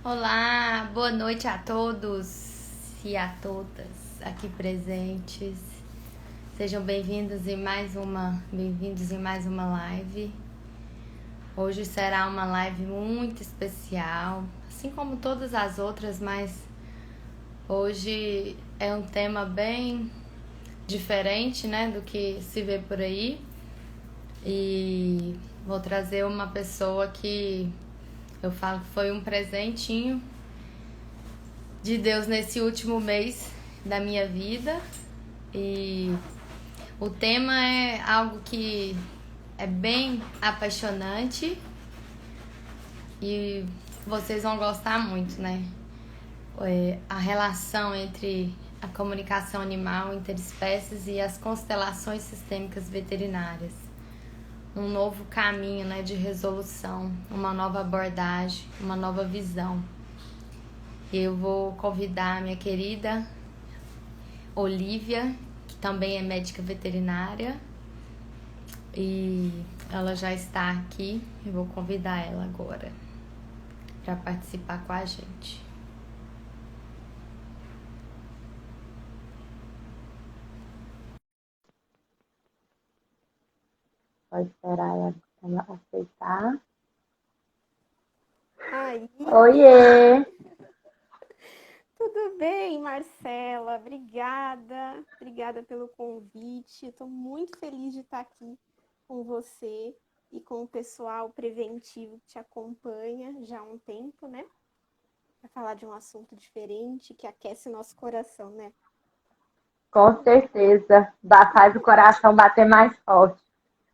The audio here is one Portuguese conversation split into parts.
Olá, boa noite a todos e a todas aqui presentes. Sejam bem-vindos em mais uma live. Hoje será uma live muito especial, assim como todas as outras, mas hoje é um tema bem diferente, né, do que se vê por aí. E vou trazer uma pessoa que eu falo que foi um presentinho de Deus nesse último mês da minha vida. E o tema é algo que é bem apaixonante e vocês vão gostar muito, né? A relação entre a comunicação animal interespécies e as constelações sistêmicas veterinárias. Um novo caminho, né, de resolução, uma nova abordagem, uma nova visão. Eu vou convidar a minha querida Olivia, que também é médica veterinária, e ela já está aqui. Eu vou convidar ela agora para participar com a gente. Pode esperar ela aceitar. Aí. Oiê! Tudo bem, Marcela? Obrigada. Obrigada pelo convite. Estou muito feliz de estar aqui com você e com o pessoal preventivo que te acompanha já há um tempo, né? Para falar de um assunto diferente que aquece o nosso coração, né? Com certeza, faz o coração bater mais forte.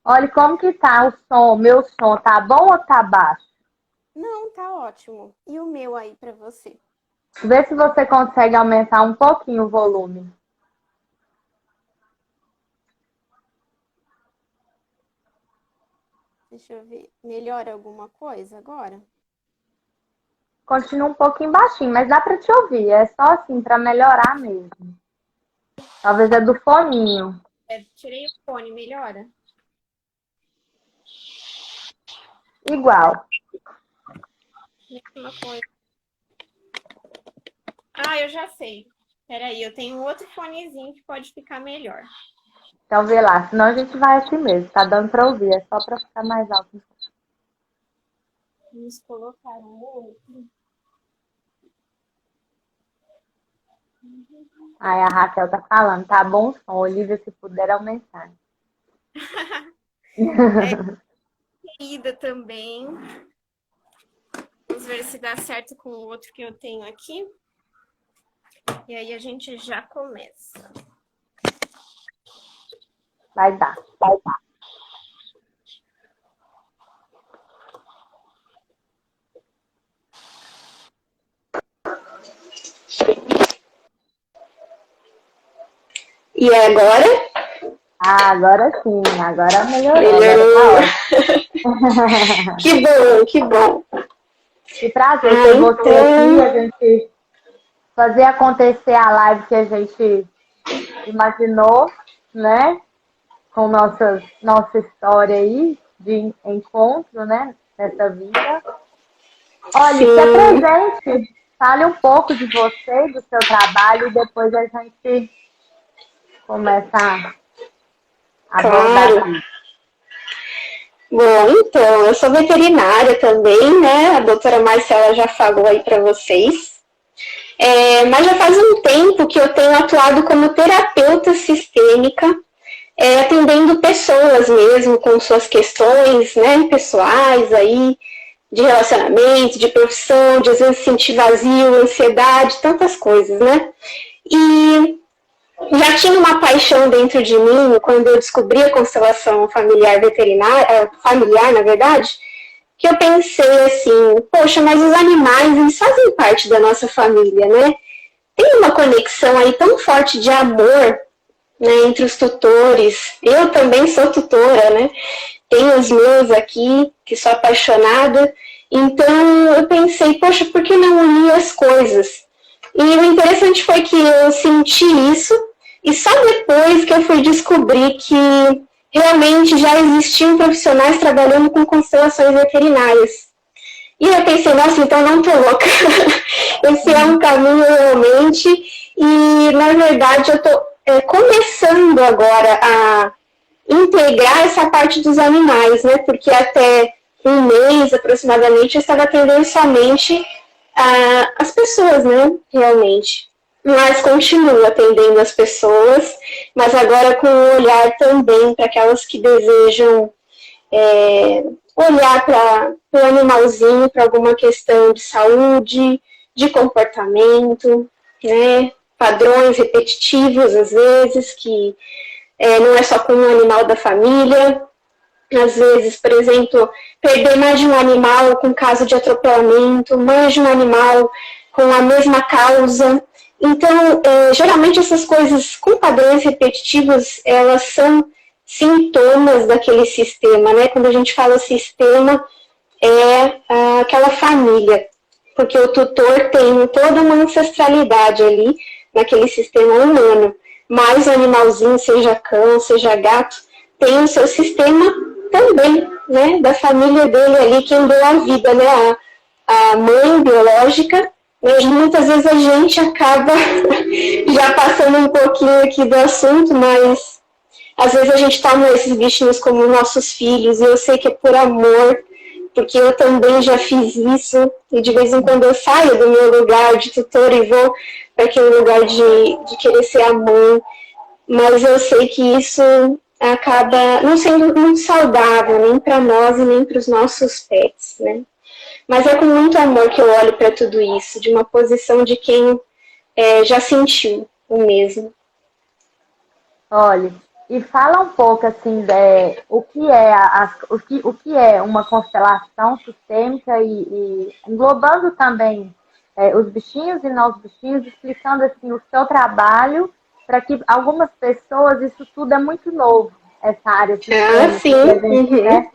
Olha como que tá o som, meu som, tá bom ou tá baixo? Não, tá ótimo. E o meu aí para você? Vê se você consegue aumentar um pouquinho o volume. Deixa eu ver. Melhora alguma coisa agora? Continua um pouquinho baixinho, mas dá pra te ouvir. É só assim, pra melhorar mesmo. Talvez é do foninho. Tirei o fone, melhora? Igual. Mesma coisa. Ah, eu já sei. Peraí, eu tenho outro fonezinho que pode ficar melhor. Então vê lá, senão a gente vai assim mesmo. Tá dando pra ouvir, é só pra ficar mais alto. Vamos colocar um outro. Aí a Raquel tá falando, tá bom o som, Olivia, se puder aumentar. Querida também. Vamos ver se dá certo com o outro que eu tenho aqui. E aí a gente já começa. Vai dar. E agora? Ah, agora sim, agora melhorou. Melhorou. Agora tá Que bom, que bom. Que prazer ter você aqui, a gente fazer acontecer a live que a gente imaginou, né? Com nossa história aí de encontro, né? Nessa vida. Olha, se apresente, fale um pouco de você, do seu trabalho, e depois a gente começa a abordar aqui. Bom, então, eu sou veterinária também, né? A doutora Marcela já falou aí para vocês. Mas já faz um tempo que eu tenho atuado como terapeuta sistêmica, atendendo pessoas mesmo com suas questões, né, pessoais aí, de relacionamento, de profissão, de às vezes sentir vazio, ansiedade, tantas coisas, né? E já tinha uma paixão dentro de mim quando eu descobri a constelação familiar veterinária, familiar, na verdade, que eu pensei assim, poxa, mas os animais, eles fazem parte da nossa família, né? Tem uma conexão aí tão forte de amor, né, entre os tutores. Eu também sou tutora, né? Tenho os meus aqui, que sou apaixonada. Então eu pensei, poxa, por que não unir as coisas? E o interessante foi que eu senti isso, e só depois que eu fui descobrir que realmente já existiam profissionais trabalhando com constelações veterinárias. E eu pensei, nossa, então não tô louca. Esse é um caminho realmente. E, na verdade, eu tô começando agora a integrar essa parte dos animais, né? Porque até um mês, aproximadamente, eu estava atendendo somente as pessoas, né? Realmente. Mas continuo atendendo as pessoas, mas agora com um olhar também para aquelas que desejam olhar para o animalzinho, para alguma questão de saúde, de comportamento, né? Padrões repetitivos, às vezes, que não é só com um animal da família. Às vezes, por exemplo, perder mais de um animal com caso de atropelamento, mais de um animal com a mesma causa. Então, geralmente essas coisas com padrões repetitivos, elas são sintomas daquele sistema, né? Quando a gente fala sistema, é aquela família, porque o tutor tem toda uma ancestralidade ali naquele sistema humano, mas o animalzinho, seja cão, seja gato, tem o seu sistema também, né? Da família dele ali, quem deu a vida, né? A mãe biológica. Mas muitas vezes a gente acaba já passando um pouquinho aqui do assunto, mas às vezes a gente toma esses bichinhos como nossos filhos, e eu sei que é por amor, porque eu também já fiz isso, e de vez em quando eu saio do meu lugar de tutor e vou para aquele lugar de querer ser a mãe, mas eu sei que isso acaba não sendo muito saudável, nem para nós e nem para os nossos pets, né? Mas é com muito amor que eu olho para tudo isso, de uma posição de quem já sentiu o mesmo. Olha, e fala um pouco assim o que é uma constelação sistêmica e englobando também os bichinhos e não os bichinhos, explicando assim o seu trabalho, para que algumas pessoas, isso tudo é muito novo, essa área sistêmica. Sim.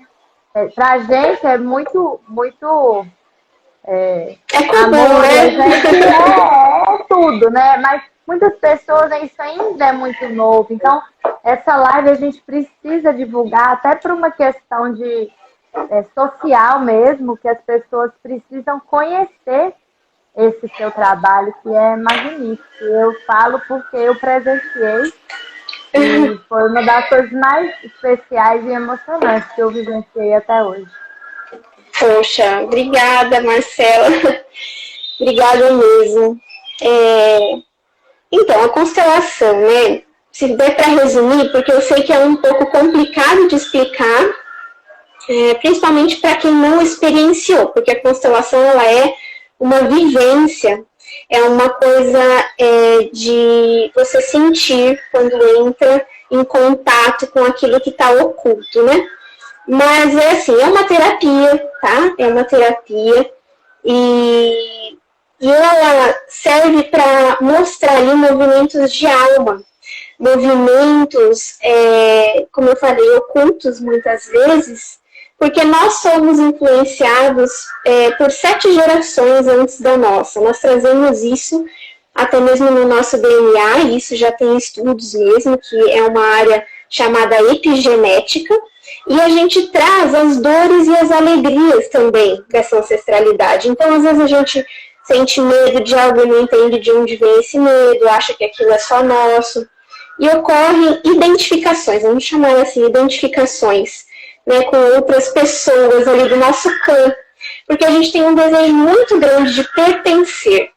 Para a gente é muito comum, né? Gente, é tudo, né? Mas muitas pessoas isso ainda é muito novo. Então, essa live a gente precisa divulgar até por uma questão de social mesmo, que as pessoas precisam conhecer esse seu trabalho, que é magnífico. Eu falo porque eu presenciei e foi uma das coisas mais especiais e emocionantes que eu vivenciei até hoje. Poxa, obrigada, Marcela. Obrigada mesmo. Então, a constelação, né? Se der para resumir, porque eu sei que é um pouco complicado de explicar, principalmente para quem não experienciou, porque a constelação ela é uma vivência, é uma coisa de você sentir quando entra em contato com aquilo que está oculto, né? Mas é assim, é uma terapia, tá? É uma terapia e ela serve para mostrar ali movimentos de alma, movimentos, como eu falei, ocultos muitas vezes, porque nós somos influenciados por 7 gerações antes da nossa. Nós trazemos isso até mesmo no nosso DNA, e isso já tem estudos mesmo, que é uma área chamada epigenética, e a gente traz as dores e as alegrias também dessa ancestralidade. Então, às vezes a gente sente medo de algo e não entende de onde vem esse medo, acha que aquilo é só nosso. E ocorrem identificações, vamos chamar assim, identificações, né, com outras pessoas ali do nosso clã, porque a gente tem um desejo muito grande de pertencer.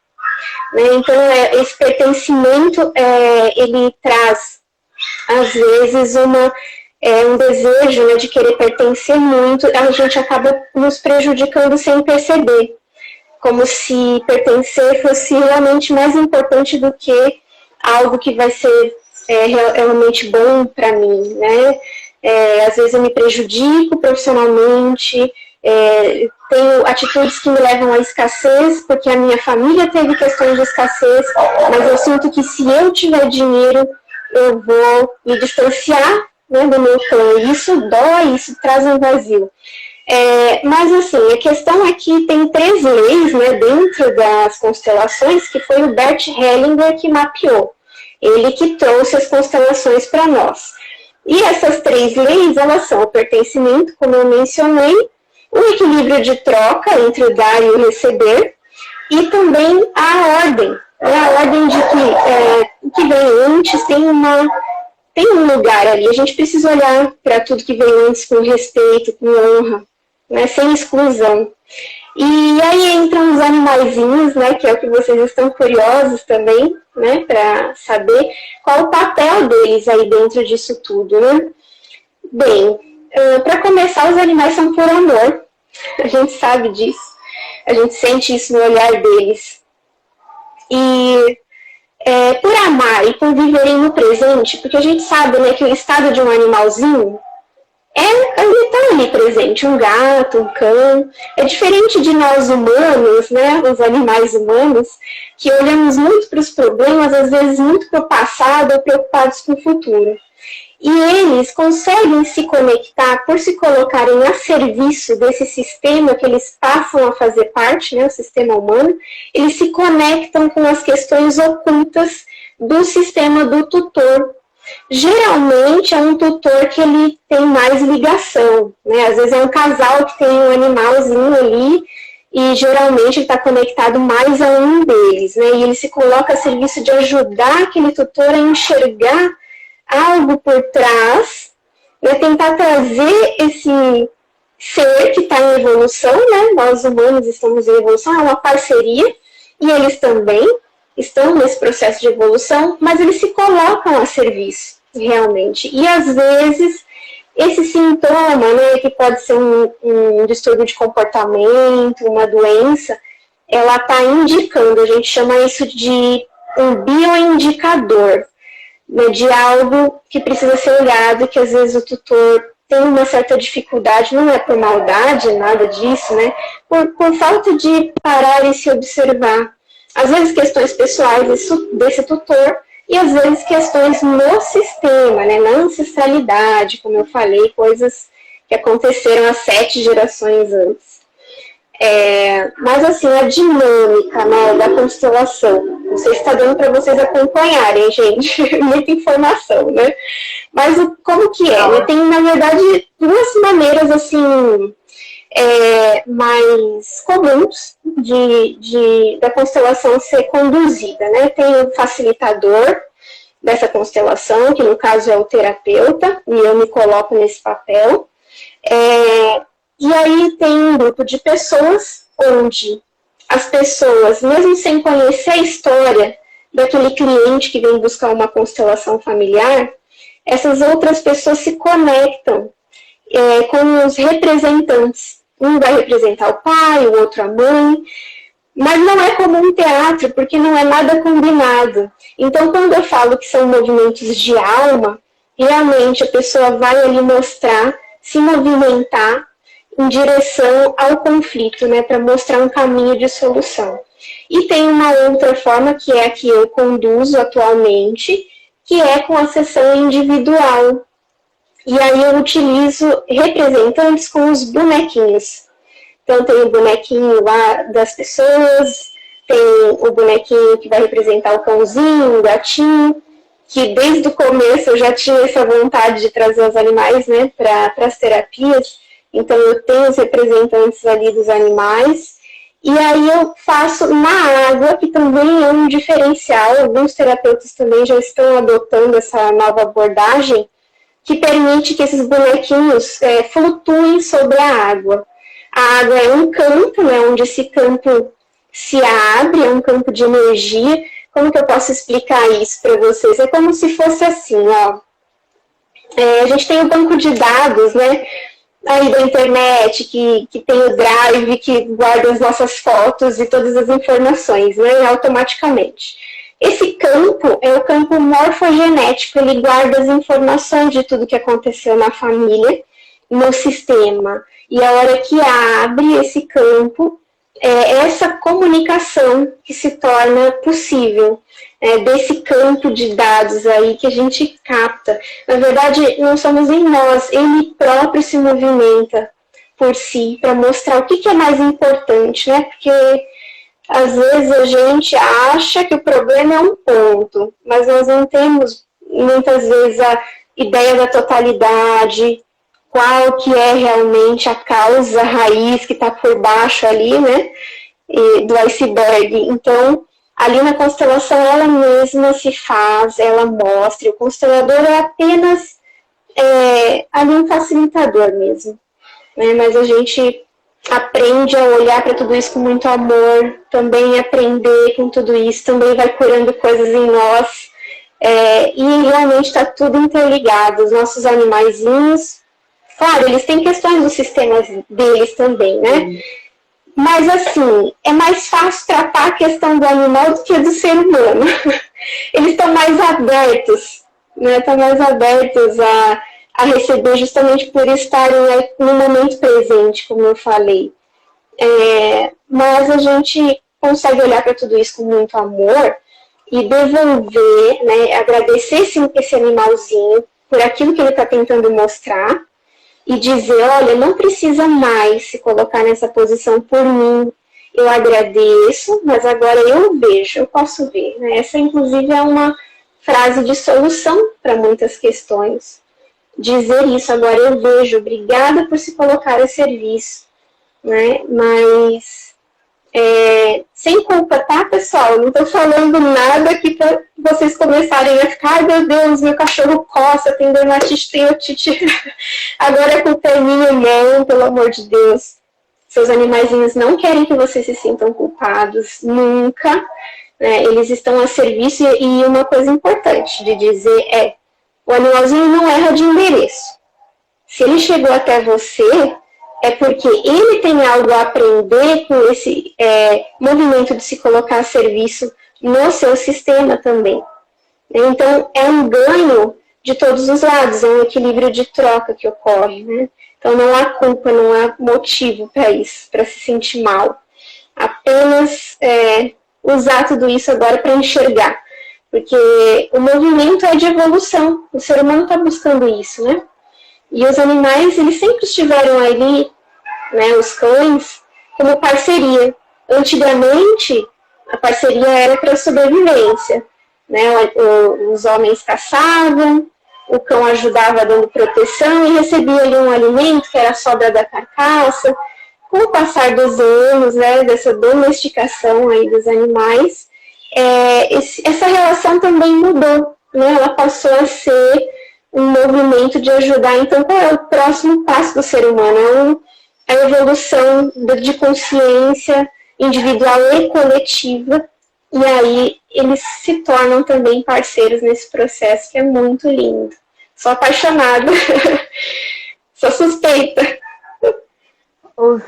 Né? Então, esse pertencimento, ele traz, às vezes, um desejo, né, de querer pertencer muito, a gente acaba nos prejudicando sem perceber, como se pertencer fosse realmente mais importante do que algo que vai ser realmente bom para mim, né? Às vezes eu me prejudico profissionalmente, tenho atitudes que me levam à escassez, porque a minha família teve questões de escassez, mas eu sinto que se eu tiver dinheiro, eu vou me distanciar, né, do meu clã. Isso dói, isso traz um vazio. Mas assim, a questão é que tem 3 leis, né, dentro das constelações, que foi o Bert Hellinger que mapeou. Ele que trouxe as constelações para nós. E essas 3 leis, elas são o pertencimento, como eu mencionei, o equilíbrio de troca entre o dar e o receber, e também a ordem, né? A ordem de que vem antes tem um lugar ali. A gente precisa olhar para tudo que veio antes com respeito, com honra, né? Sem exclusão. E aí entram os animaizinhos, né, que é o que vocês estão curiosos também, né, para saber qual o papel deles aí dentro disso tudo, né? Bem, para começar, os animais são por amor, a gente sabe disso, a gente sente isso no olhar deles. E por amar e por viverem no presente, porque a gente sabe, né, que o estado de um animalzinho ele está ali presente, um gato, um cão. É diferente de nós humanos, né, os animais humanos, que olhamos muito para os problemas, às vezes muito para o passado ou preocupados com o futuro. E eles conseguem se conectar por se colocarem a serviço desse sistema que eles passam a fazer parte, né, o sistema humano. Eles se conectam com as questões ocultas do sistema do tutor. Geralmente é um tutor que ele tem mais ligação, né? Às vezes é um casal que tem um animalzinho ali e geralmente está conectado mais a um deles, né? E ele se coloca a serviço de ajudar aquele tutor a enxergar algo por trás, né? Tentar trazer esse ser que está em evolução, né? Nós humanos estamos em evolução, é uma parceria, e eles também estão nesse processo de evolução, mas eles se colocam a serviço, realmente. E, às vezes, esse sintoma, né, que pode ser um distúrbio de comportamento, uma doença, ela está indicando, a gente chama isso de um bioindicador, né, de algo que precisa ser olhado, que às vezes o tutor tem uma certa dificuldade, não é por maldade, nada disso, né, por falta de parar e se observar. Às vezes questões pessoais desse tutor e às vezes questões no sistema, né, na ancestralidade, como eu falei, coisas que aconteceram há 7 gerações antes. Mas assim, a dinâmica, né, da constelação, não sei se está dando para vocês acompanharem, gente, muita informação, né? Mas como que é? Né? Tem, na verdade, 2 maneiras, assim, mais comuns da constelação ser conduzida, né? Tem o facilitador dessa constelação, que no caso é o terapeuta, e eu me coloco nesse papel. E aí tem um grupo de pessoas onde as pessoas, mesmo sem conhecer a história daquele cliente que vem buscar uma constelação familiar, essas outras pessoas se conectam com os representantes. Um vai representar o pai, o outro a mãe, mas não é como um teatro, porque não é nada combinado. Então, quando eu falo que são movimentos de alma, realmente a pessoa vai ali mostrar, se movimentar em direção ao conflito, né, para mostrar um caminho de solução. E tem uma outra forma, que é a que eu conduzo atualmente, que é com a sessão individual. E aí eu utilizo representantes com os bonequinhos. Então tem o bonequinho lá das pessoas, tem o bonequinho que vai representar o cãozinho, o gatinho, que desde o começo eu já tinha essa vontade de trazer os animais, né, para as terapias. Então eu tenho os representantes ali dos animais. E aí eu faço na água, que também é um diferencial. Alguns terapeutas também já estão adotando essa nova abordagem, que permite que esses bonequinhos flutuem sobre a água. A água é um campo, né, onde esse campo se abre, é um campo de energia. Como que eu posso explicar isso para vocês? É como se fosse assim, ó. A gente tem um banco de dados, né, aí da internet, que tem o Drive, que guarda as nossas fotos e todas as informações, né, automaticamente. Esse campo é o campo morfogenético, ele guarda as informações de tudo que aconteceu na família, no sistema. E a hora que abre esse campo, essa comunicação que se torna possível, desse campo de dados aí que a gente capta. Na verdade, não somos em nós, ele próprio se movimenta por si, para mostrar o que é mais importante, né? Porque às vezes a gente acha que o problema é um ponto, mas nós não temos muitas vezes a ideia da totalidade, qual que é realmente a causa raiz que está por baixo ali, né, do iceberg. Então, ali na constelação, ela mesma se faz, ela mostra. O constelador é apenas ali um facilitador mesmo, né, mas a gente aprende a olhar para tudo isso com muito amor, também aprender com tudo isso, também vai curando coisas em nós, e realmente está tudo interligado. Os nossos animaizinhos, claro, eles têm questões dos sistemas deles também, né? Mas assim, é mais fácil tratar a questão do animal do que a do ser humano. Eles estão mais abertos, né? Estão mais abertos a receber justamente por estarem no momento presente, como eu falei. Mas a gente consegue olhar para tudo isso com muito amor e devolver, né, agradecer esse animalzinho por aquilo que ele está tentando mostrar e dizer, olha, não precisa mais se colocar nessa posição por mim, eu agradeço, mas agora eu vejo, eu posso ver. Né? Essa, inclusive, é uma frase de solução para muitas questões. Dizer isso, agora eu vejo, obrigada por se colocar a serviço. Né? Mas sem culpa, tá, pessoal? Não estou falando nada aqui para vocês começarem a ficar, ai meu Deus, meu cachorro coça, tem dermatite, tem otite, agora a culpa é minha, não, pelo amor de Deus. Seus animaizinhos não querem que vocês se sintam culpados, nunca. Né? Eles estão a serviço e uma coisa importante de dizer o animalzinho não erra de endereço. Se ele chegou até você, é porque ele tem algo a aprender com esse movimento de se colocar a serviço no seu sistema também. Então, é um ganho de todos os lados, é um equilíbrio de troca que ocorre. Né? Então, não há culpa, não há motivo para isso, para se sentir mal. Apenas usar tudo isso agora para enxergar. Porque o movimento é de evolução, o ser humano está buscando isso, né? E os animais, eles sempre estiveram ali, né, os cães, como parceria. Antigamente, a parceria era para sobrevivência. Né? Os homens caçavam, o cão ajudava dando proteção e recebia ali um alimento, que era a sobra da carcaça. Com o passar dos anos, né, dessa domesticação aí dos animais, essa relação também mudou. Né? Ela passou a ser um movimento de ajudar. Então, qual é o próximo passo do ser humano? É a evolução de consciência individual e coletiva, e aí eles se tornam também parceiros nesse processo, que é muito lindo. Sou apaixonada, sou suspeita.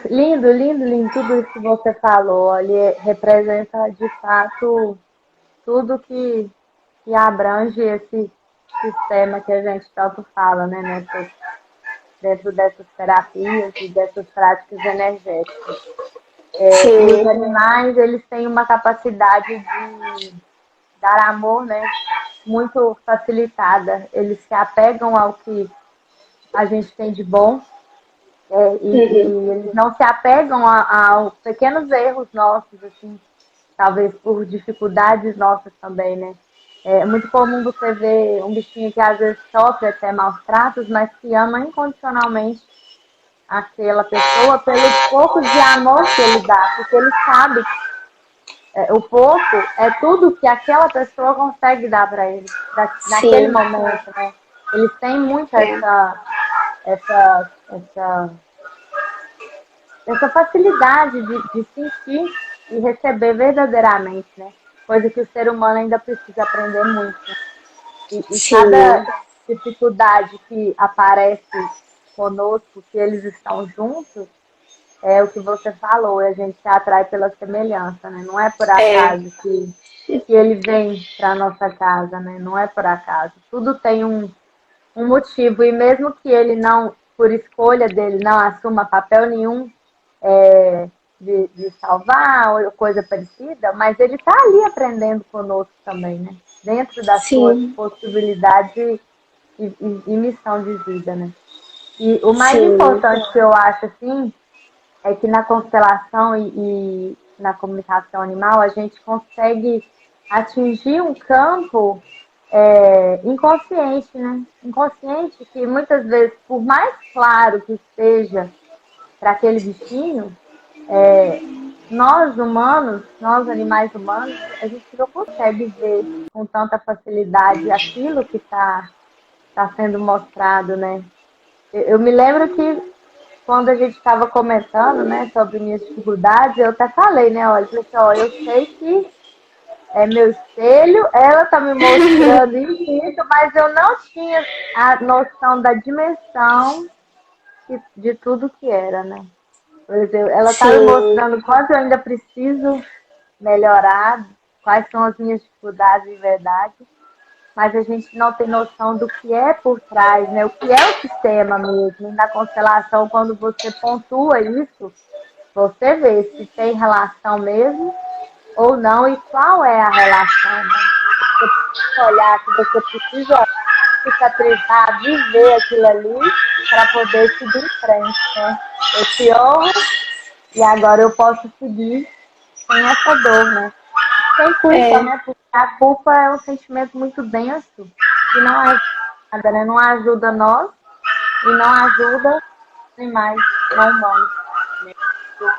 Lindo, lindo, lindo, tudo isso que você falou, ele representa de fato tudo que abrange esse sistema que a gente tanto fala, né, dentro dessas terapias e dessas práticas energéticas. Os animais, eles têm uma capacidade de dar amor, né, muito facilitada. Eles se apegam ao que a gente tem de bom e eles não se apegam a pequenos erros nossos, assim, talvez por dificuldades nossas também, né. É muito comum você ver um bichinho que às vezes sofre até maus tratos, mas que ama incondicionalmente aquela pessoa pelo pouco de amor que ele dá, porque ele sabe que o pouco é tudo que aquela pessoa consegue dar para ele, naquele momento. Né? Eles têm muito essa facilidade de sentir e receber verdadeiramente, né? Coisa que o ser humano ainda precisa aprender muito. Né? E cada dificuldade que aparece conosco, que eles estão juntos, é o que você falou, e a gente se atrai pela semelhança, né? Não é por acaso que ele vem para a nossa casa, né? Não é por acaso. Tudo tem um motivo, e mesmo que ele não, por escolha dele, não assuma papel nenhum de salvar ou coisa parecida, mas ele está ali aprendendo conosco também, né? Dentro das suas possibilidades e missão de vida, né? E o mais importante que eu acho, assim, é que na constelação e na comunicação animal a gente consegue atingir um campo inconsciente, né? Inconsciente que muitas vezes, por mais claro que seja para aquele bichinho, nós humanos, nós animais humanos, a gente não consegue ver com tanta facilidade aquilo que tá sendo mostrado, né? Eu me lembro que quando a gente estava comentando, né, sobre minhas dificuldades, eu até falei, né, olha, ó, eu sei que é meu espelho, ela tá me mostrando isso, mas eu não tinha a noção da dimensão de tudo que era, né? Por exemplo, ela tá me mostrando quanto eu ainda preciso melhorar, quais são as minhas dificuldades de verdade, mas a gente não tem noção do que é por trás, né? O que é o sistema mesmo. Na constelação, quando você pontua isso, você vê se tem relação mesmo ou não e qual é a relação, né? Você precisa olhar, que você precisa cicatrizar, viver aquilo ali para poder seguir em frente, né? Eu te honro e agora eu posso seguir sem essa dor, né? Sem culpa, né? Porque a culpa é um sentimento muito denso que não ajuda nada, né? Não ajuda nós e não ajuda os animais não humanos. Né?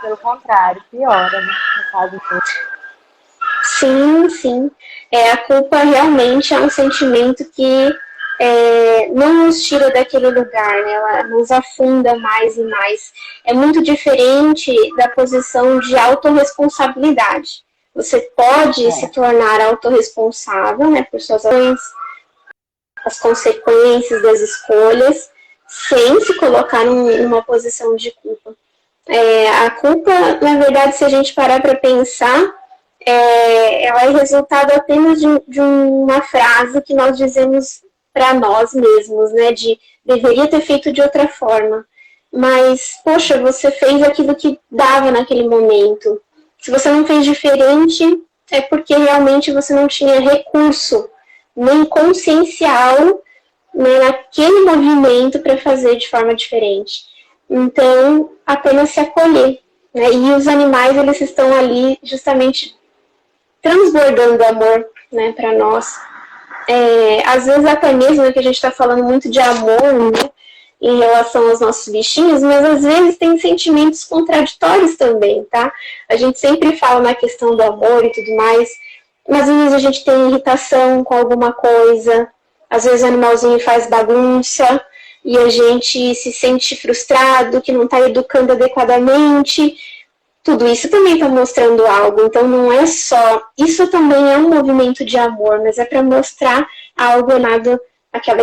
Pelo contrário, piora, né? No caso dele. Sim, sim. A culpa realmente é um sentimento que não nos tira daquele lugar, né? Ela nos afunda mais e mais. É muito diferente da posição de autorresponsabilidade. Você pode se tornar autorresponsável, né, por suas ações, as consequências das escolhas, sem se colocar numa posição de culpa. A culpa, na verdade, se a gente parar para pensar, ela é resultado apenas de uma frase que nós dizemos para nós mesmos, né, de deveria ter feito de outra forma. Mas, poxa, você fez aquilo que dava naquele momento. Se você não fez diferente, é porque realmente você não tinha recurso, nem consciencial, né, naquele movimento para fazer de forma diferente. Então, apenas se acolher. Né? E os animais, eles estão ali justamente transbordando amor, né, para nós. Às vezes até mesmo que a gente está falando muito de amor, né, em relação aos nossos bichinhos, mas às vezes tem sentimentos contraditórios também, tá? A gente sempre fala na questão do amor e tudo mais, mas às vezes a gente tem irritação com alguma coisa, às vezes o animalzinho faz bagunça e a gente se sente frustrado, que não está educando adequadamente. Tudo isso também está mostrando algo, então não é só... Isso também é um movimento de amor, mas é para mostrar algo nada, aquela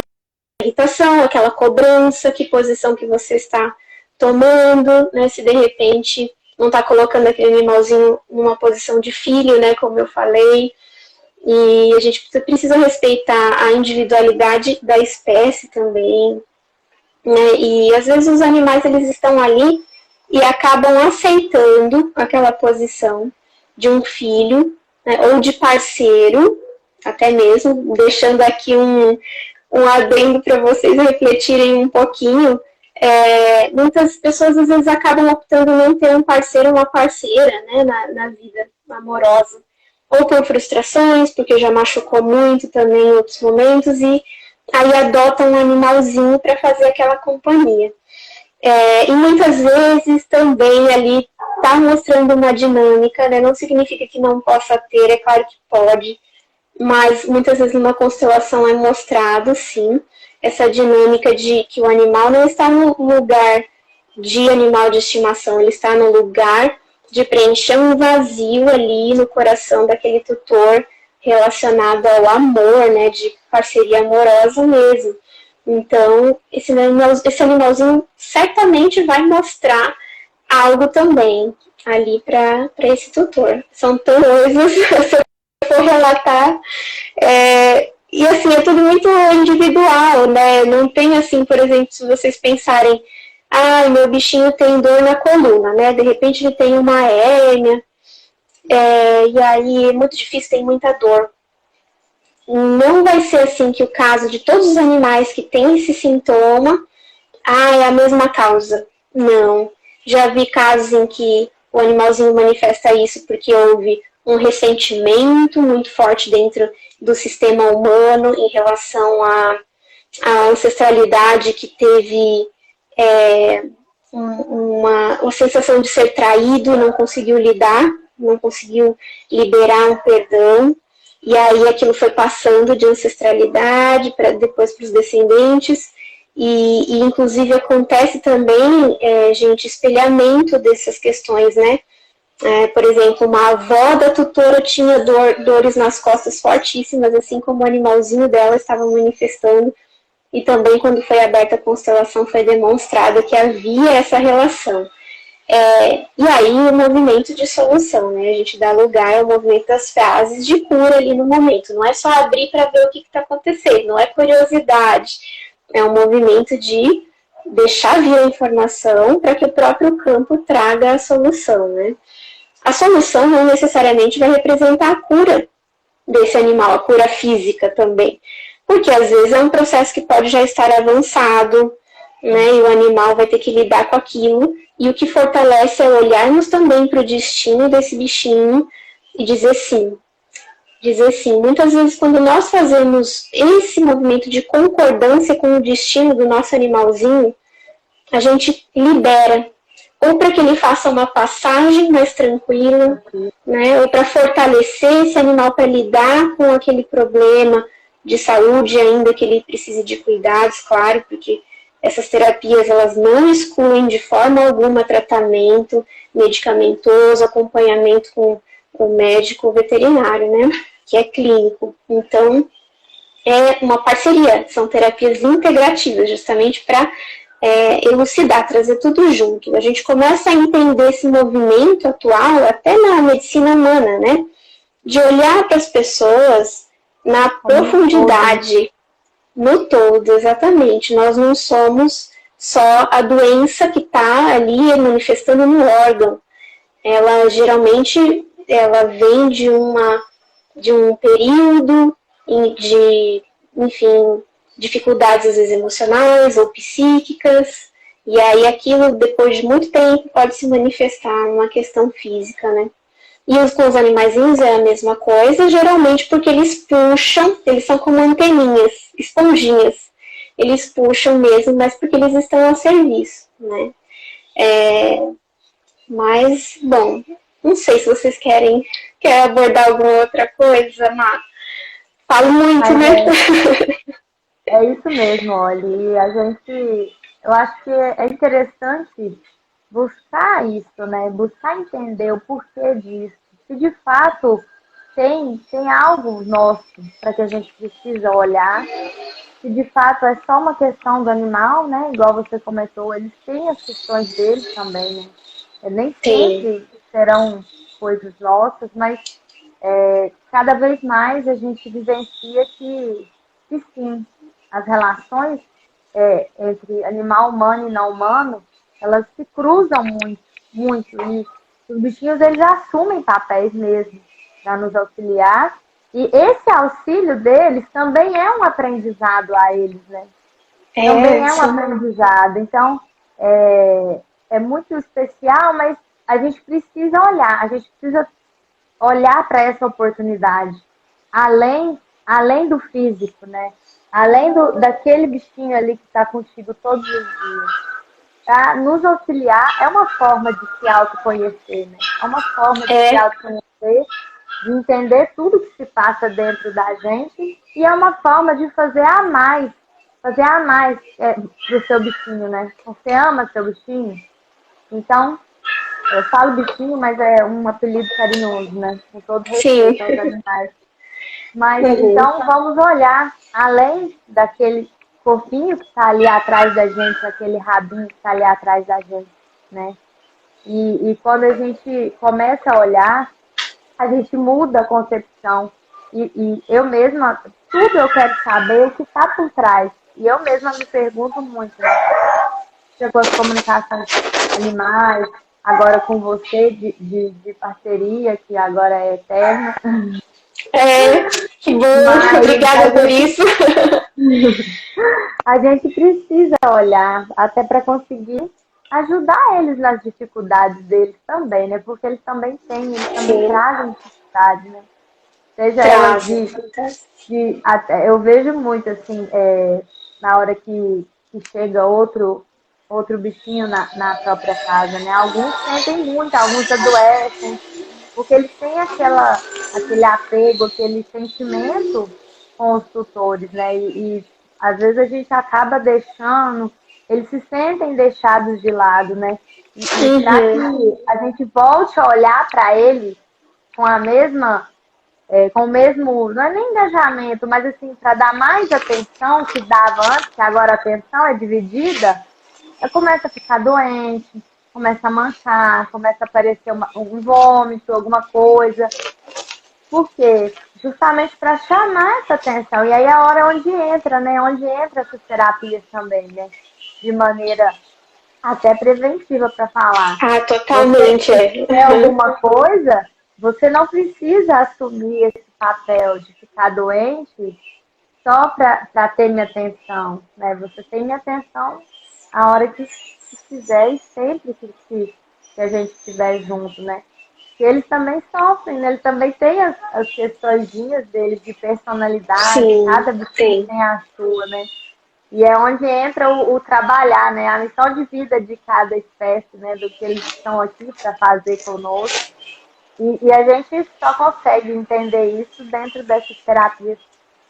irritação, aquela cobrança, que posição que você está tomando, né? Se de repente não está colocando aquele animalzinho numa posição de filho, né? Como eu falei. E a gente precisa respeitar a individualidade da espécie também, né? E às vezes os animais eles estão ali e acabam aceitando aquela posição de um filho, né, ou de parceiro, até mesmo, deixando aqui um adendo para vocês refletirem um pouquinho. Muitas pessoas às vezes acabam optando não ter um parceiro ou uma parceira, né, na vida amorosa, ou por frustrações, porque já machucou muito também em outros momentos, e aí adotam um animalzinho para fazer aquela companhia. E muitas vezes também ali está mostrando uma dinâmica, né? Não significa que não possa ter, é claro que pode, mas muitas vezes numa constelação é mostrado, sim, essa dinâmica de que o animal não está no lugar de animal de estimação, ele está no lugar de preencher um vazio ali no coração daquele tutor relacionado ao amor, né? De parceria amorosa mesmo. Então, esse animalzinho certamente vai mostrar algo também ali para esse tutor. São coisas, se eu for relatar, e assim, é tudo muito individual, né? Não tem assim, por exemplo, se vocês pensarem, meu bichinho tem dor na coluna, né? De repente ele tem uma hérnia, e aí é muito difícil, tem muita dor. Não vai ser assim que o caso de todos os animais que têm esse sintoma, é a mesma causa. Não. Já vi casos em que o animalzinho manifesta isso porque houve um ressentimento muito forte dentro do sistema humano em relação à ancestralidade que teve uma sensação de ser traído, não conseguiu lidar, não conseguiu liberar um perdão, e aí aquilo foi passando de ancestralidade para depois para os descendentes, e inclusive acontece também, gente, espelhamento dessas questões, né? Por exemplo, uma avó da tutora tinha dores nas costas fortíssimas, assim como o animalzinho dela estava manifestando, e também quando foi aberta a constelação foi demonstrado que havia essa relação. E aí o movimento de solução, né? A gente dá lugar ao movimento das frases de cura ali no momento. Não é só abrir para ver o que está acontecendo, não é curiosidade. É um movimento de deixar vir a informação para que o próprio campo traga a solução, né? A solução não necessariamente vai representar a cura desse animal, a cura física também. Porque às vezes é um processo que pode já estar avançado, né? E o animal vai ter que lidar com aquilo. E o que fortalece é olharmos também para o destino desse bichinho e dizer sim. Dizer sim. Muitas vezes quando nós fazemos esse movimento de concordância com o destino do nosso animalzinho, a gente libera. Ou para que ele faça uma passagem mais tranquila, né? Ou para fortalecer esse animal para lidar com aquele problema de saúde, ainda que ele precise de cuidados, claro, porque essas terapias elas não excluem de forma alguma tratamento medicamentoso, acompanhamento com o médico veterinário, né? Que é clínico. Então, é uma parceria, são terapias integrativas, justamente para elucidar, trazer tudo junto. A gente começa a entender esse movimento atual, até na medicina humana, né? De olhar para as pessoas na profundidade, no todo, exatamente. Nós não somos só a doença que está ali manifestando no órgão. Ela geralmente vem de um período de, enfim, dificuldades às vezes emocionais ou psíquicas, e aí aquilo depois de muito tempo pode se manifestar numa questão física, né? E com os animaizinhos é a mesma coisa, geralmente porque eles puxam, eles são como anteninhas, esponjinhas. Eles puxam mesmo, mas porque eles estão a serviço, né? Mas, bom, não sei se vocês querem abordar alguma outra coisa, Má. Falo muito, né? É isso mesmo, olha, e eu acho que é interessante buscar isso, né? Buscar entender o porquê disso. Se de fato tem algo nosso para que a gente precisa olhar, se de fato é só uma questão do animal, né? Igual você comentou, eles têm as questões deles também, né? Nem sempre serão coisas nossas, mas cada vez mais a gente vivencia que sim, as relações entre animal humano e não humano, elas se cruzam muito, muito. E os bichinhos, eles assumem papéis mesmo para nos auxiliar. E esse auxílio deles também é um aprendizado a eles, né? Também é um aprendizado. Então, é muito especial, mas a gente precisa olhar para essa oportunidade, além do físico, né? Além daquele bichinho ali que está contigo todos os dias. Para nos auxiliar, é uma forma de se autoconhecer, né? É uma forma de se autoconhecer, de entender tudo que se passa dentro da gente, e é uma forma de fazer a mais pro seu bichinho, né? Você ama seu bichinho? Então, eu falo bichinho, mas é um apelido carinhoso, né? Com todo respeito aos animais. Mas então vamos olhar além daquele fofinho que está ali atrás da gente, aquele rabinho que está ali atrás da gente, né? E quando a gente começa a olhar, a gente muda a concepção. E eu mesma, tudo eu quero saber o que está por trás. E eu mesma me pergunto muito, né? Chegou as comunicações animais, agora com você de parceria, que agora é eterna. Que bom, obrigada por isso. A gente precisa olhar até para conseguir ajudar eles nas dificuldades deles também, né? Porque eles também têm, eles também tempestade, né? Seja ela até, eu vejo muito, assim, na hora que chega outro bichinho na própria casa, né? Alguns sentem muito, alguns adoecem, porque eles têm aquele apego, aquele sentimento com os tutores, né? E às vezes a gente acaba deixando, eles se sentem deixados de lado, né? E para que a gente volte a olhar para eles com a mesma, com o mesmo, não é nem engajamento, mas assim, para dar mais atenção que dava antes, que agora a atenção é dividida, começa a ficar doente, começa a manchar, começa a aparecer um vômito, alguma coisa. Por quê? Justamente para chamar essa atenção. E aí é a hora onde entra, né? Onde entra essas terapias também, né? De maneira até preventiva para falar. Ah, totalmente. Se tem alguma coisa, você não precisa assumir esse papel de ficar doente só para ter minha atenção, né? Você tem minha atenção a hora que quiser e sempre que a gente estiver junto, né? E eles também sofrem, né? Eles também têm as questõezinhas deles de personalidade, cada bichinho tem a sua, né? E é onde entra o trabalhar, né? A missão de vida de cada espécie, né? Do que eles estão aqui para fazer conosco. E a gente só consegue entender isso dentro dessas terapias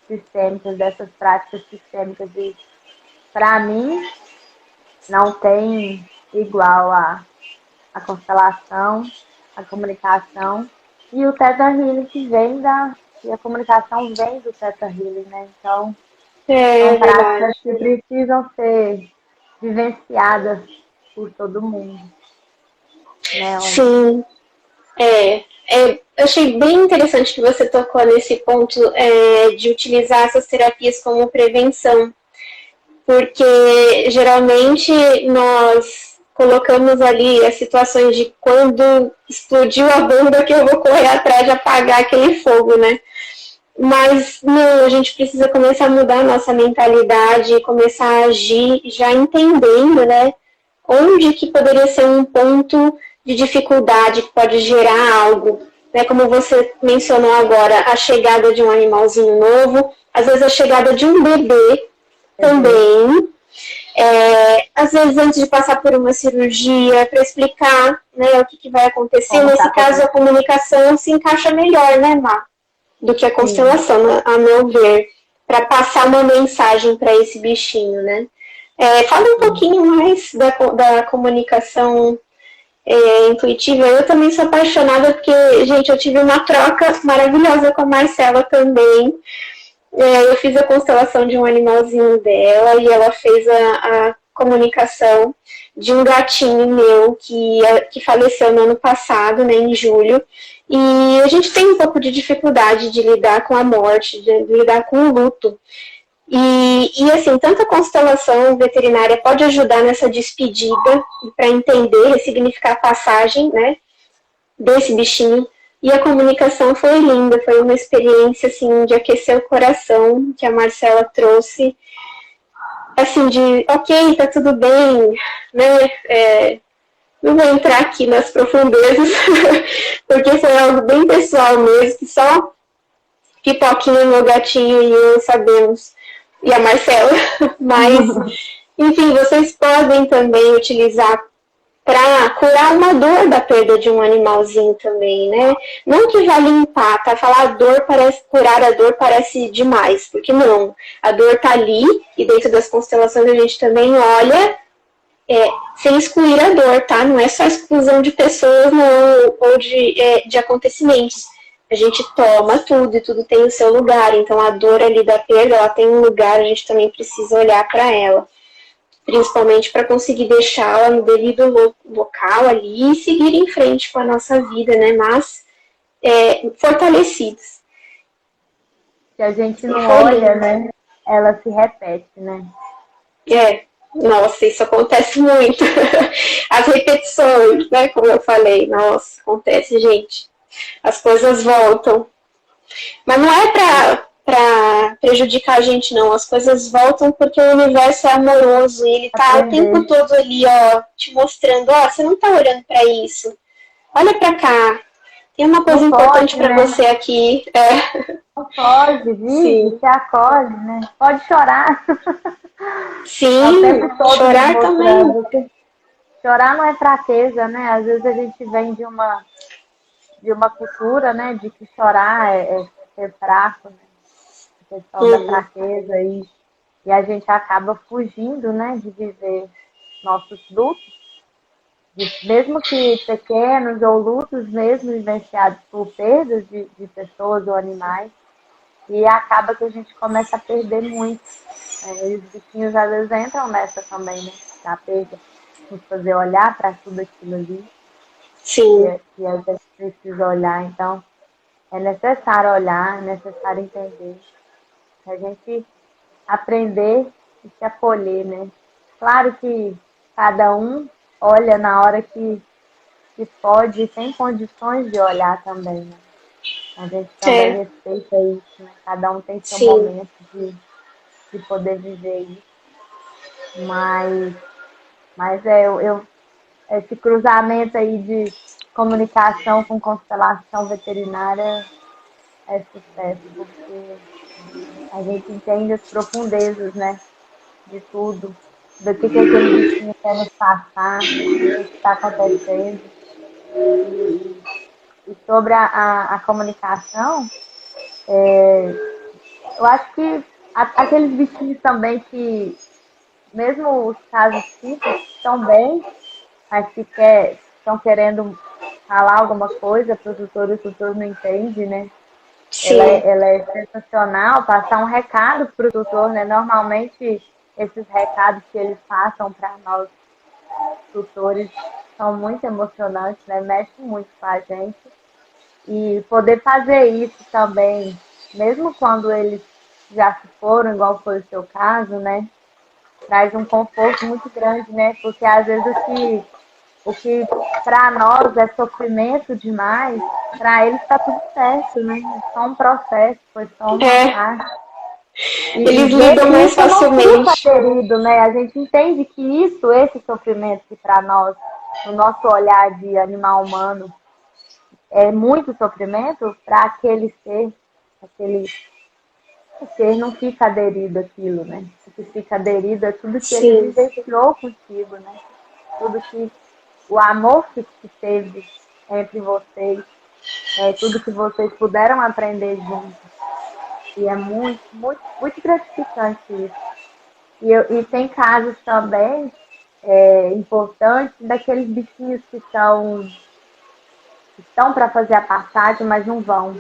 sistêmicas, dessas práticas sistêmicas. E, para mim, não tem igual a constelação, a comunicação e o Theta Healing e a comunicação vem do Theta Healing, né? Então, são práticas que precisam ser vivenciadas por todo mundo. Né? Sim. Eu achei bem interessante que você tocou nesse ponto de utilizar essas terapias como prevenção, porque geralmente nós colocamos ali as situações de quando explodiu a bomba que eu vou correr atrás de apagar aquele fogo, né? Mas não, a gente precisa começar a mudar a nossa mentalidade, começar a agir já entendendo, né? Onde que poderia ser um ponto de dificuldade que pode gerar algo, né? Como você mencionou agora, a chegada de um animalzinho novo, às vezes a chegada de um bebê também, às vezes antes de passar por uma cirurgia, para explicar, né, o que vai acontecer. Nesse caso, a comunicação se encaixa melhor, né, Má? Do que a constelação, a meu ver, para passar uma mensagem para esse bichinho, né? Fala um pouquinho mais da comunicação intuitiva. Eu também sou apaixonada porque, gente, eu tive uma troca maravilhosa com a Marcela também. Eu fiz a constelação de um animalzinho dela e ela fez a comunicação de um gatinho meu que faleceu no ano passado, né, em julho. E a gente tem um pouco de dificuldade de lidar com a morte, de lidar com o luto. E assim, tanto a constelação veterinária pode ajudar nessa despedida para entender, ressignificar a passagem, né, desse bichinho. E a comunicação foi linda, foi uma experiência assim, de aquecer o coração que a Marcela trouxe. Assim, de ok, tá tudo bem, né? Não vou entrar aqui nas profundezas, porque foi algo bem pessoal mesmo, que só Pipoquinha, meu gatinho e eu sabemos, e a Marcela. Mas, enfim, vocês podem também utilizar para curar uma dor da perda de um animalzinho também, né? Não que vá limpar, tá? Falar a dor parece, curar a dor parece demais, porque não. A dor tá ali, e dentro das constelações a gente também olha, sem excluir a dor, tá? Não é só exclusão de pessoas não, ou de acontecimentos. A gente toma tudo e tudo tem o seu lugar. Então a dor ali da perda, ela tem um lugar, a gente também precisa olhar para ela. Principalmente para conseguir deixá-la no devido local ali e seguir em frente com a nossa vida, né? Mas fortalecidos. Se a gente não olha, né? Ela se repete, né? Nossa, isso acontece muito. As repetições, né? Como eu falei, nossa, acontece, gente. As coisas voltam. Mas não é para prejudicar a gente, não. As coisas voltam porque o universo é amoroso e ele tá o tempo todo ali, ó, te mostrando, ó, você não tá olhando para isso. Olha para cá. E uma coisa Não importante pode, para né? você aqui Não pode, vive, sim, se acolhe, né? Pode chorar. Tá o sim, tempo todo chorar também. mostrando que chorar não é fraqueza, né? Às vezes a gente vem de uma cultura, né? De que chorar é ser fraco, né? A questão da Uhum. fraqueza e a gente acaba fugindo, né? De viver nossos lutos, mesmo que pequenos ou lutos mesmo vivenciados por perdas de pessoas ou animais. E acaba que a gente começa a perder muito. E os bichinhos às vezes entram nessa também, né? Da perda, nos fazer olhar para tudo aquilo ali. Sim, E a gente precisa olhar. Então, é necessário olhar, é necessário entender. A gente aprender e se acolher, né? Claro que cada um olha na hora que pode e tem condições de olhar também, né? A gente também é, respeita isso, né? Cada um tem seu sim, momento de poder viver isso. Mas, mas esse cruzamento aí de comunicação com constelação veterinária é sucesso, porque a gente entende as profundezas, né, de tudo, do que aquele bichinho quer nos passar, o que está acontecendo. E sobre a comunicação, eu acho que aqueles bichinhos também que, mesmo os casos simples, estão bem, mas que estão querendo falar alguma coisa para o tutor não entende, né? sim, Ela é sensacional, passar um recado para o tutor, né? Normalmente, esses recados que eles passam para nós, tutores, são muito emocionantes, né? Mexem muito com a gente. E poder fazer isso também, mesmo quando eles já se foram, igual foi o seu caso, né? Traz um conforto muito grande, né? Porque às vezes o que para nós é sofrimento demais, para eles está tudo certo, né? É só um processo, foi só uma é, parte. E eles ver lidam que mais isso não fica facilmente. ferido, né? A gente entende que esse sofrimento que para nós, no nosso olhar de animal humano, é muito sofrimento, para aquele ser não fica aderido àquilo, né? O que fica aderido é tudo que ele Sim, vivenciou contigo, né? Tudo que o amor que teve entre vocês, tudo que vocês puderam aprender juntos. E é muito, muito, muito gratificante isso. E tem casos também importantes daqueles bichinhos que estão para fazer a passagem, mas não vão.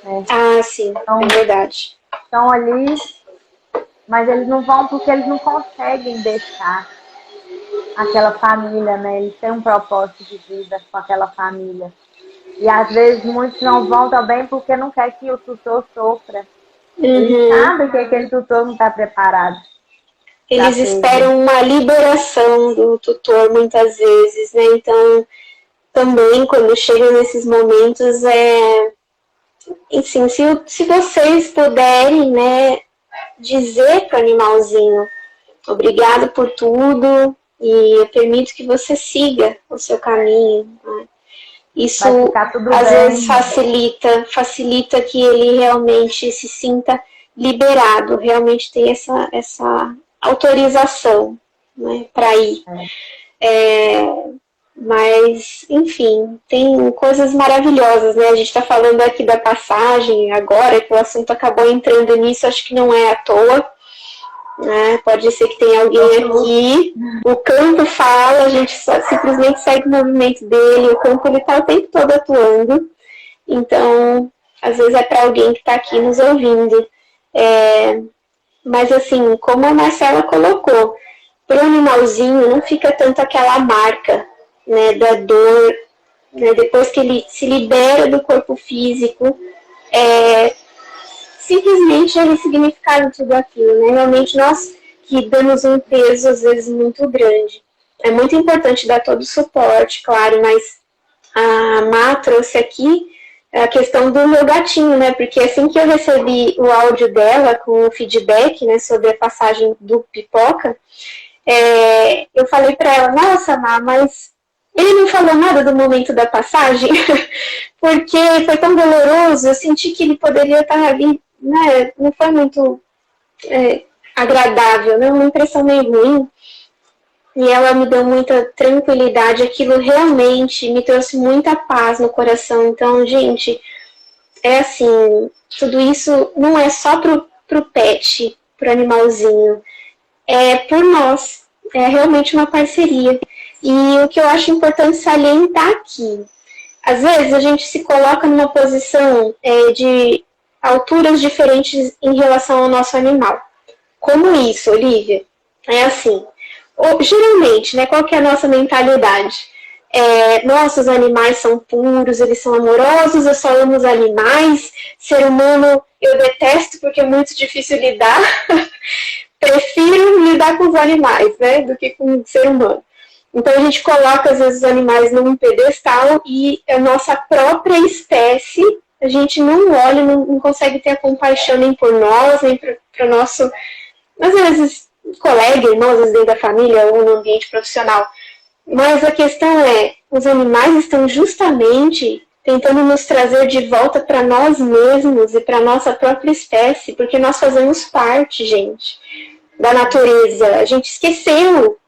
Né? ah, sim, é verdade. Estão ali, mas eles não vão porque eles não conseguem deixar aquela família, né? Eles têm um propósito de vida com aquela família. E às vezes muitos não vão também porque não quer que o tutor sofra. Eles Uhum. sabem que aquele tutor não está preparado para Eles perda. esperam uma liberação do tutor muitas vezes, né? Então, também quando chegam nesses momentos, enfim, se vocês puderem, né, dizer para o animalzinho, obrigado por tudo e eu permito que você siga o seu caminho, né? Vai Isso ficar tudo às vezes bem. facilita que ele realmente se sinta liberado, realmente tem essa autorização, né, para ir. Mas, enfim, tem coisas maravilhosas, né? A gente está falando aqui da passagem agora, que o assunto acabou entrando nisso, acho que não é à toa. Né? Pode ser que tenha alguém aqui, o campo fala, a gente só simplesmente segue o movimento dele, o campo ele está o tempo todo atuando, então às vezes é para alguém que está aqui nos ouvindo. Mas assim, como a Marcela colocou, para o animalzinho não fica tanto aquela marca, né, da dor, né, depois que ele se libera do corpo físico, simplesmente é ressignificar tudo aquilo, né? Realmente nós que damos um peso às vezes muito grande. É muito importante dar todo o suporte, claro, mas a Má trouxe aqui a questão do meu gatinho, né? Porque assim que eu recebi o áudio dela com o feedback, né, sobre a passagem do Pipoca, eu falei para ela, nossa, Má, mas Ele não falou nada do momento da passagem, porque foi tão doloroso, eu senti que ele poderia estar ali, né? Não foi muito agradável, né? Uma impressão meio ruim. E ela me deu muita tranquilidade, aquilo realmente me trouxe muita paz no coração. Então, gente, é assim, tudo isso não é só pro pet, pro animalzinho, é por nós, é realmente uma parceria. E o que eu acho importante salientar aqui, às vezes a gente se coloca numa posição de alturas diferentes em relação ao nosso animal. Como isso, Olivia? É assim, geralmente, né, qual que é a nossa mentalidade? Nossa, os animais são puros, eles são amorosos, eu só amo os animais, ser humano eu detesto porque é muito difícil lidar, prefiro lidar com os animais, né, do que com o ser humano. Então a gente coloca às vezes os animais num pedestal e a nossa própria espécie, a gente não olha, não consegue ter a compaixão nem por nós, nem para o nosso, às vezes, colega, irmão, às vezes dentro da família ou no ambiente profissional. Mas a questão os animais estão justamente tentando nos trazer de volta para nós mesmos e para nossa própria espécie, porque nós fazemos parte, gente, da natureza. A gente esqueceu,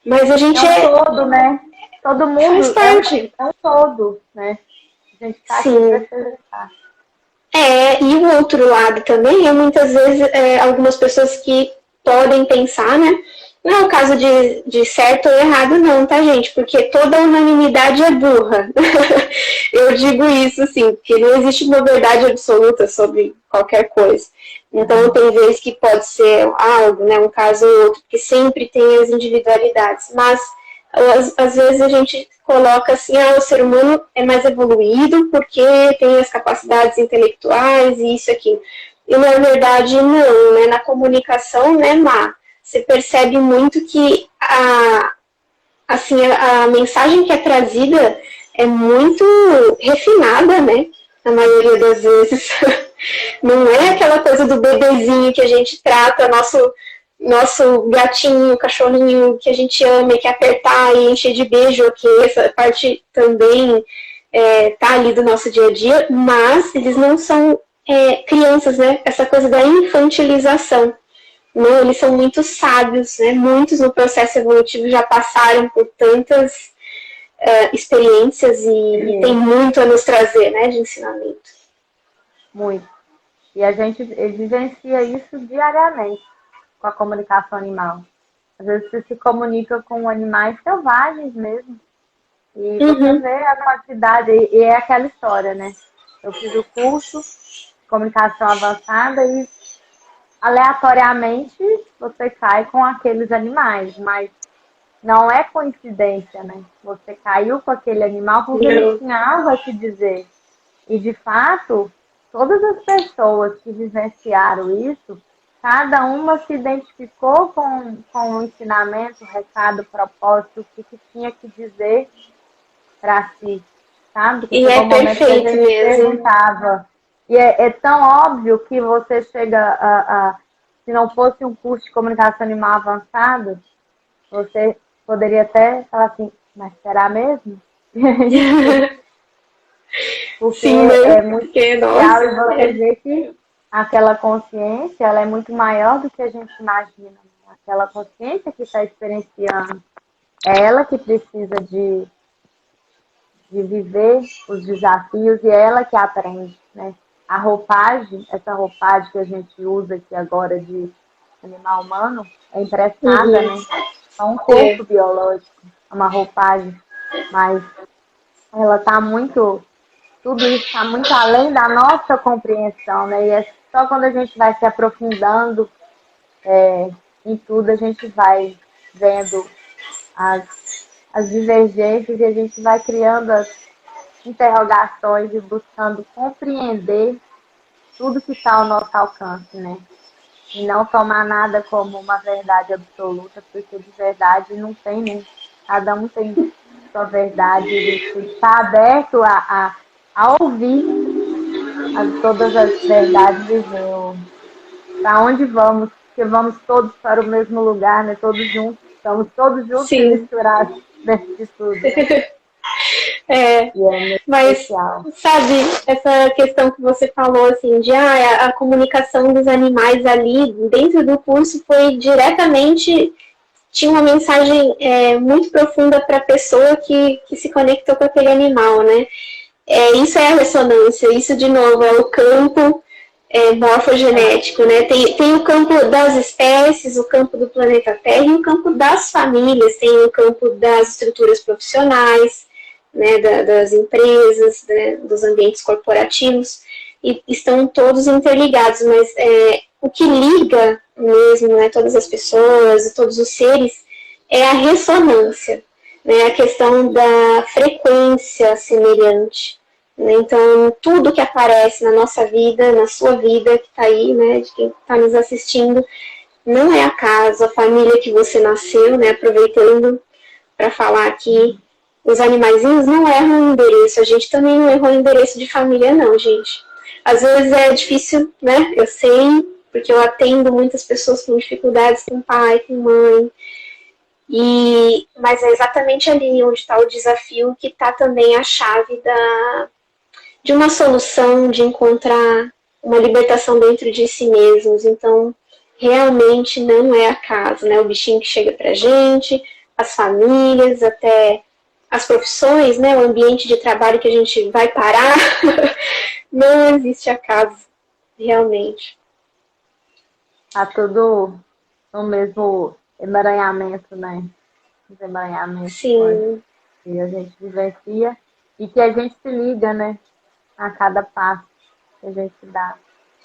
mas a gente todo, né? Todo mundo faz parte. É um todo, né? A gente tá aqui para celebrar. E o outro lado também muitas vezes algumas pessoas que podem pensar, né? Não é o caso de certo ou errado, não, tá, gente? Porque toda unanimidade é burra. Eu digo isso, assim, porque não existe uma verdade absoluta sobre qualquer coisa. Então, tem vezes que pode ser algo, né, um caso ou outro, que sempre tem as individualidades. Mas, às vezes, a gente coloca assim, o ser humano é mais evoluído porque tem as capacidades intelectuais e isso aqui. E, na verdade, não, né? Na comunicação, né, Má? Você percebe muito que a mensagem que é trazida é muito refinada, né? Na maioria das vezes. Não é aquela coisa do bebezinho que a gente trata, nosso gatinho, cachorrinho que a gente ama e quer apertar e encher de beijo, ok? Essa parte também tá ali do nosso dia a dia, mas eles não são crianças, né? Essa coisa da infantilização. Não, eles são muito sábios, né? Muitos no processo evolutivo já passaram por tantas experiências e tem muito a nos trazer, né, de ensinamento. Muito. E a gente vivencia isso diariamente com a comunicação animal. Às vezes você se comunica com animais selvagens mesmo. E você vê a quantidade, e é aquela história, né? Eu fiz o curso de comunicação avançada e aleatoriamente você cai com aqueles animais, mas não é coincidência, né? Você caiu com aquele animal porque ele tinha algo a te dizer. E, de fato, todas as pessoas que vivenciaram isso, cada uma se identificou com o ensinamento, o recado, o propósito, o que tinha que dizer para si, sabe? E é perfeito mesmo. E é tão óbvio que você chega se não fosse um curso de comunicação animal avançado, você poderia até falar assim, mas será mesmo? Porque sim, é muito legal e você vê que aquela consciência ela é muito maior do que a gente imagina. Aquela consciência que está experienciando, é ela que precisa de viver os desafios e é ela que aprende, né? A roupagem, essa roupagem que a gente usa aqui agora de animal humano, é emprestada, né? É um corpo biológico, é uma roupagem, mas ela está muito, tudo isso está muito além da nossa compreensão, né? E é só quando a gente vai se aprofundando em tudo, a gente vai vendo as divergências e a gente vai criando as interrogações e buscando compreender tudo que está ao nosso alcance, né? E não tomar nada como uma verdade absoluta, porque de verdade não tem, né? Cada um tem sua verdade, e está aberto a ouvir todas as verdades e ver para onde vamos, porque vamos todos para o mesmo lugar, né? Todos juntos, estamos todos juntos e misturados. de tudo, né? É, mas, especial. sabe, essa questão que você falou, assim, de a comunicação dos animais ali dentro do curso foi diretamente, tinha uma mensagem muito profunda para a pessoa que se conectou com aquele animal, né? Isso é a ressonância, isso, de novo, é o campo morfogenético, né? Tem o campo das espécies, o campo do planeta Terra e o campo das famílias, tem o campo das estruturas profissionais, né, das empresas, né, dos ambientes corporativos, e estão todos interligados, mas o que liga mesmo, né, todas as pessoas e todos os seres é a ressonância, né, a questão da frequência semelhante. Né, então, tudo que aparece na nossa vida, na sua vida, que está aí, né, de quem está nos assistindo, não é acaso, a família que você nasceu, né, aproveitando para falar aqui, os animaizinhos não erram o endereço, a gente também não errou o endereço de família não, gente. Às vezes é difícil, né, eu sei, porque eu atendo muitas pessoas com dificuldades com pai, com mãe, mas é exatamente ali onde está o desafio, que está também a chave de uma solução, de encontrar uma libertação dentro de si mesmos. Então, realmente não é acaso, né, o bichinho que chega pra gente, as famílias, até as profissões, né, o ambiente de trabalho que a gente vai parar, não existe acaso, realmente. Tá tudo no mesmo emaranhamento, né? Os emaranhamentos que a gente vivencia e que a gente se liga, né? A cada passo que a gente dá.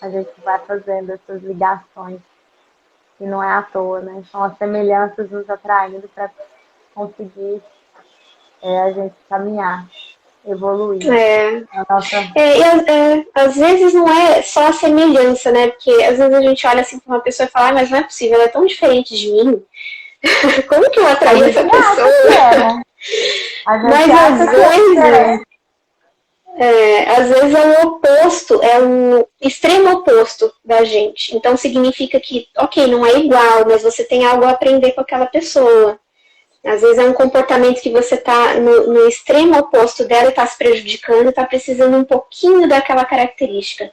A gente vai fazendo essas ligações. E não é à toa, né? São as semelhanças nos atraindo para conseguir a gente caminhar, evoluir. Às vezes não é só a semelhança, né? Porque às vezes a gente olha assim para uma pessoa e fala, mas não é possível, ela é tão diferente de mim. Como que eu atraí essa pessoa? Mas às vezes é o oposto, é o extremo oposto da gente. Então significa que, ok, não é igual, mas você tem algo a aprender com aquela pessoa. Às vezes é um comportamento que você está no extremo oposto dela e está se prejudicando e está precisando um pouquinho daquela característica.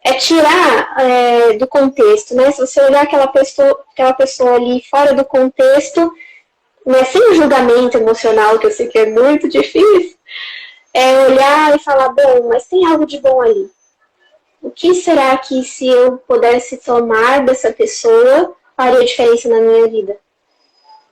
É tirar do contexto, né? Se você olhar aquela pessoa ali fora do contexto, né, sem julgamento emocional, que eu sei que é muito difícil, olhar e falar, bom, mas tem algo de bom ali. O que será que, se eu pudesse tomar dessa pessoa, faria diferença na minha vida?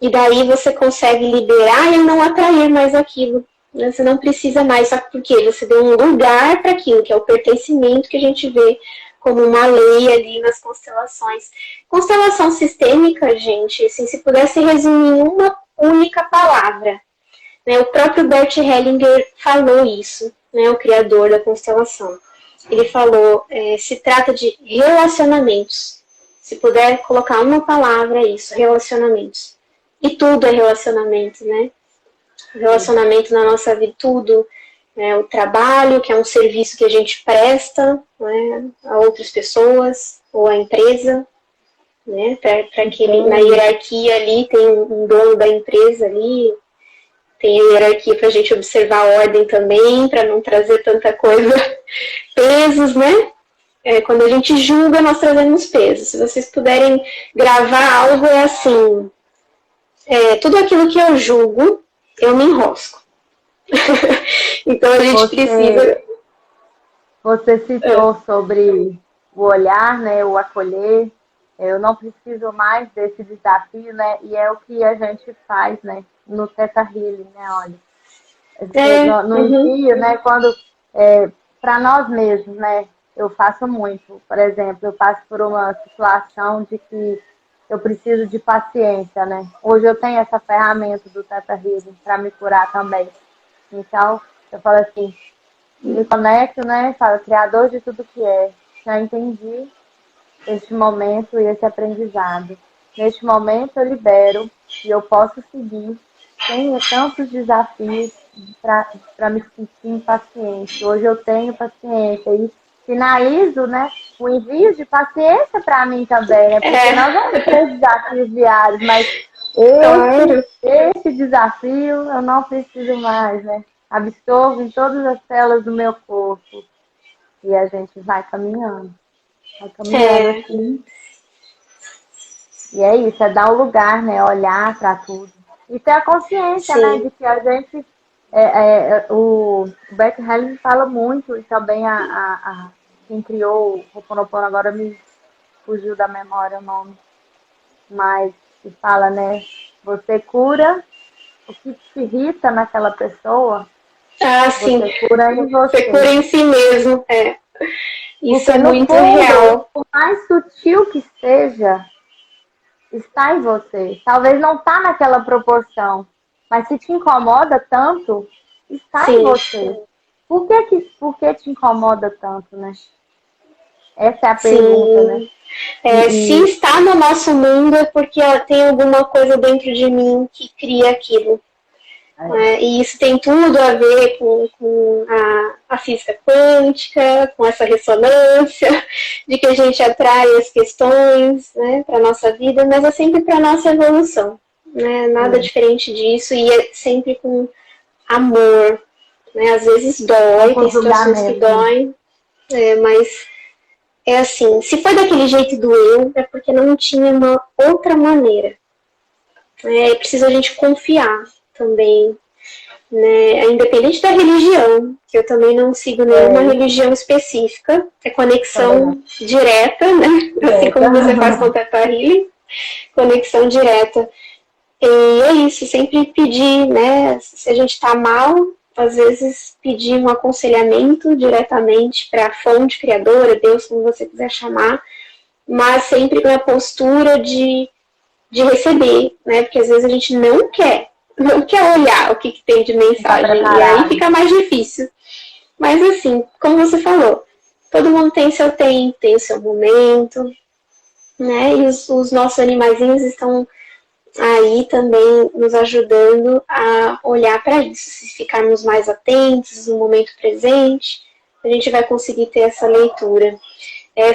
E daí você consegue liberar e não atrair mais aquilo. Você não precisa mais, só porque você deu um lugar para aquilo, que é o pertencimento que a gente vê como uma lei ali nas constelações. Constelação sistêmica, gente, assim, se pudesse resumir em uma única palavra, né, o próprio Bert Hellinger falou isso, né, o criador da constelação. Ele falou, se trata de relacionamentos. Se puder colocar uma palavra, é isso, relacionamentos. E tudo é relacionamento, né? Relacionamento na nossa vida, tudo. Né? O trabalho, que é um serviço que a gente presta, né, a outras pessoas, ou a empresa, né? Para que na hierarquia ali tem um dono da empresa ali, tem a hierarquia para a gente observar a ordem também, para não trazer tanta coisa, pesos, né? Quando a gente julga, nós trazemos pesos. Se vocês puderem gravar algo, é assim... tudo aquilo que eu julgo, eu me enrosco. Então a gente precisa... Você citou sobre o olhar, né, o acolher. Eu não preciso mais desse desafio, né? E é o que a gente faz, né, no Theta Healing, né? Olha, no envio, né? Quando para nós mesmos, né? Eu faço muito. Por exemplo, eu passo por uma situação de que eu preciso de paciência, né? Hoje eu tenho essa ferramenta do Theta Healing para me curar também. Então, eu falo assim, me conecto, né? Falo, Criador de tudo que é. Já entendi este momento e esse aprendizado. Neste momento eu libero e eu posso seguir sem tantos desafios para me sentir impaciente. Hoje eu tenho paciência e finalizo, né, o envio de paciência para mim também, né? Porque nós vamos ter desafios diários, mas Claro. Esse desafio eu não preciso mais, né? Absorvo em todas as células do meu corpo. E a gente vai caminhando. Vai caminhando assim. E é isso, é dar o lugar, né? Olhar para tudo. E ter a consciência, né? De que a gente. O Beck Helling fala muito, e também quem criou o Ho'oponopono, agora me fugiu da memória o nome. Mas que fala, né? Você cura o que te irrita naquela pessoa. Sim. Você cura em você. Você cura em si mesmo. Isso porque, é muito fundo, real. Por mais sutil que seja, está em você. Talvez não está naquela proporção, mas se te incomoda tanto, está em você. Por que te incomoda tanto, né? Essa é a pergunta, né? Se está no nosso mundo é porque tem alguma coisa dentro de mim que cria aquilo. E isso tem tudo a ver com a física quântica, com essa ressonância, de que a gente atrai as questões, né, para a nossa vida, mas é sempre para a nossa evolução. Né? Nada diferente disso, e é sempre com amor. Né? Às vezes dói, tem situações que doem, mas é assim, se foi daquele jeito e doeu, é porque não tinha uma outra maneira. É preciso a gente confiar também, né? Independente da religião, que eu também não sigo nenhuma religião específica, é conexão direta, né? Assim como você faz com o Theta Healing, conexão direta. E é isso, sempre pedir, né? Se a gente está mal, às vezes pedir um aconselhamento diretamente para a fonte criadora, Deus, como você quiser chamar, mas sempre na postura de receber, né? Porque às vezes a gente não quer olhar o que tem de mensagem, e aí fica mais difícil. Mas assim, como você falou, todo mundo tem seu tempo, tem o seu momento, né? E os nossos animaizinhos estão aí também nos ajudando a olhar para isso. Se ficarmos mais atentos no momento presente, a gente vai conseguir ter essa leitura.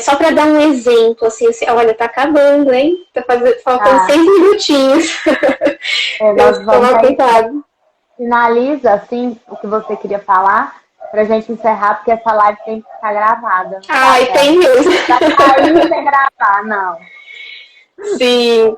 Só para dar um exemplo, assim, olha, tá acabando, hein? Faltando 6 minutinhos. Nós vamos tomar cuidado. Finaliza, assim, o que você queria falar, pra gente encerrar, porque essa live tem que ficar gravada. Tem mesmo. Não sem gravar, não. Sim.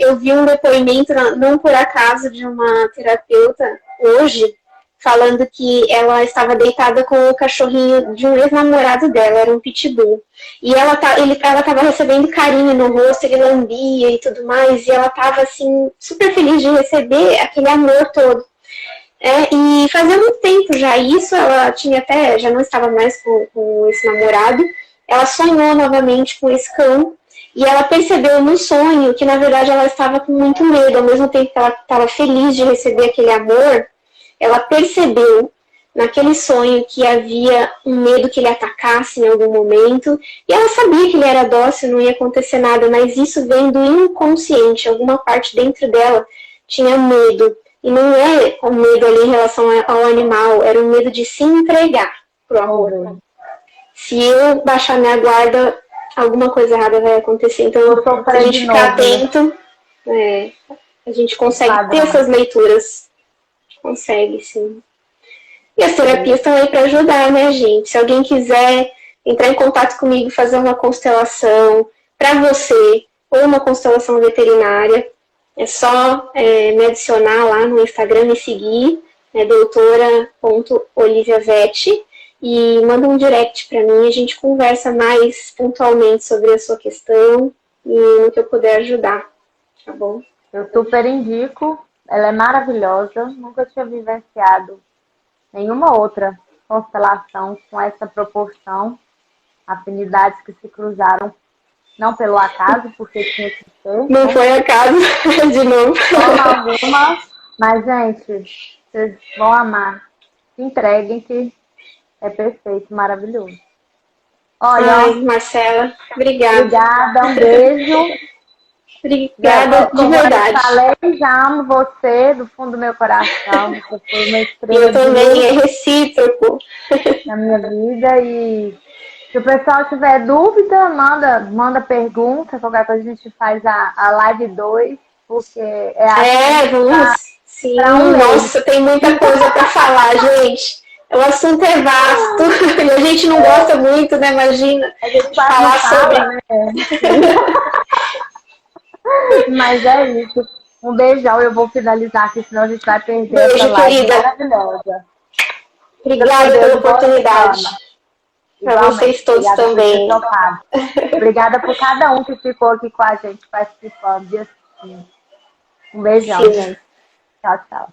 Eu vi um depoimento, não por acaso, de uma terapeuta hoje, falando que ela estava deitada com o cachorrinho de um ex-namorado dela, era um pitbull. E ela estava recebendo carinho no rosto, ele lambia e tudo mais, e ela estava assim, super feliz de receber aquele amor todo. E fazia muito tempo já isso, ela tinha até, já não estava mais com esse namorado, ela sonhou novamente com esse cão, e ela percebeu no sonho que, na verdade, ela estava com muito medo, ao mesmo tempo que ela estava feliz de receber aquele amor, ela percebeu naquele sonho que havia um medo que ele atacasse em algum momento, e ela sabia que ele era dócil, não ia acontecer nada, mas isso vem do inconsciente, alguma parte dentro dela tinha medo, e não é o medo ali em relação ao animal, era o medo de se entregar pro amor. Se eu baixar minha guarda, alguma coisa errada vai acontecer, então se a gente ficar atento, a gente consegue ter essas leituras. Consegue, sim. E as terapias estão aí para ajudar, né, gente? Se alguém quiser entrar em contato comigo, fazer uma constelação para você, ou uma constelação veterinária, é só me adicionar lá no Instagram, me seguir, doutora.oliviavete, e manda um direct para mim, a gente conversa mais pontualmente sobre a sua questão e no que eu puder ajudar, tá bom? Eu super indico. Ela é maravilhosa, nunca tinha vivenciado nenhuma outra constelação com essa proporção, afinidades que se cruzaram, não pelo acaso, porque tinha que ser. Não foi acaso, de novo. Alguma, mas, gente, vocês vão amar. Se entreguem que é perfeito, maravilhoso. Olha, Marcela, obrigada. Obrigada, um beijo. Obrigada, de verdade. Eu falei, já amo você do fundo do meu coração. Você foi uma estrela. Eu também, é recíproco. Na minha vida. E se o pessoal tiver dúvida, manda pergunta. Qualquer coisa a gente faz a live 2, porque é vamos. Sim, um nossa, tem muita coisa para falar, gente. O assunto é vasto e a gente não gosta muito, né? Imagina a gente falar sobre. né? Mas é isso. Um beijão, eu vou finalizar aqui, senão a gente vai perder essa Beijo, live querida. maravilhosa. Obrigada pela oportunidade. Para vocês todos também. Obrigada por cada um que ficou aqui com a gente participando. Um beijão. Sim. Tchau, tchau.